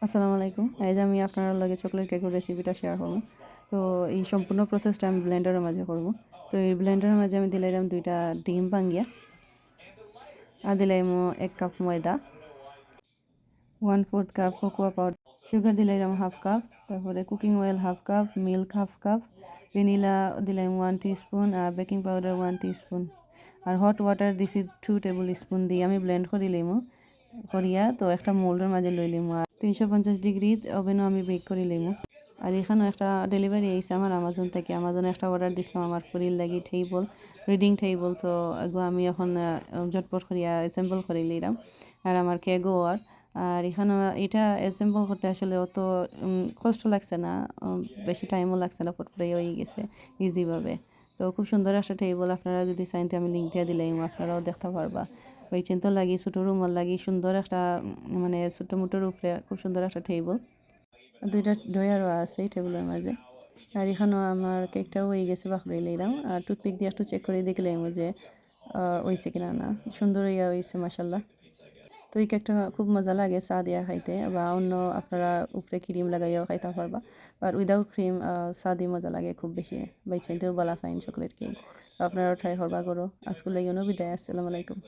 আসসালামু আলাইকুম। আজ আমি আপনার লগে চকলেট কেকের রেসিপিটা শেয়ার করব। তো এই সম্পূর্ণ প্রসেসটা আমি ব্লেন্ডারের মাঝে করব। তো এই ব্লেন্ডারের মাঝে আমি দিলাম 2টা ডিম ভাঙ্গিয়া, আর দিলাম 1 কাপ ময়দা, 1/4 কাপ কোকোয়া পাউডার, সুগার দিলাম হাফ কাপ, তারপরে cooking oil half cup, milk half cup, vanilla দিলাম 1 টিস্পুন, আর বেকিং পাউডার 1 টিস্পুন, আর হট ওয়াটার দিছি 2 টেবিল স্পুন দিয়ে আমি ব্লেন্ড করে লইমু। করিয়া তো একটা মোল্ডের মাঝে লই লিমু, আর 350 ডিগ্রি ওভেনও আমি বেক করে লিমু। আর এখানেও একটা ডেলিভারি আইছে আমার আমাজন থেকে। আমাজনে একটা অর্ডার দিছিলাম আমার ফুরির লাগি টেবল, রিডিং টেবল। তো এগুলো আমি এখন ঝটপট করিয়া অ্যাসেম্বল করে লইলাম। আর আমার কেকও আর এখানে এটা অ্যাসেম্বল করতে আসলে অত কষ্ট লাগছে না, বেশি টাইমও লাগছে না, ফটফটে হয়ে গেছে ইজিভাবে। তো খুব সুন্দর একটা টেবল, আপনারা যদি চাইন তো আমি লিঙ্ক দিয়ে দিলাম, আপনারাও দেখতে পারবা। ওই চিন্তা লাগি ছোটো রুমাল লাগি সুন্দর একটা মানে ছোটো মোটোর উপরে খুব সুন্দর একটা টেবল, 2টা ডয়ারও আছে এই টেবিলের মাঝে। আর এখানেও আমার কেকটাও হয়ে গেছে, বাকরে লইলাম আর টুথপিক দিয়ে একটু চেক করে দেখলাম যে হয়েছে কিনা না, সুন্দর হইয়া হয়েছে মাসাল্লাহ। তো এই কেকটা খুব মজা লাগে চা দিয়া খাইতে, বা অন্য আপনারা উপরে ক্রিম লাগাইয়াও খাইতে পারবা। আর উইদাউট ক্রিম চা দিয়ে মজা লাগে খুব বেশি। বাই চাইতেও বলা ফাইন চকলেট কেক, আপনারাও ট্রাই করবা করো। আজকের লাগে বিদায়, আসসালামু আলাইকুম।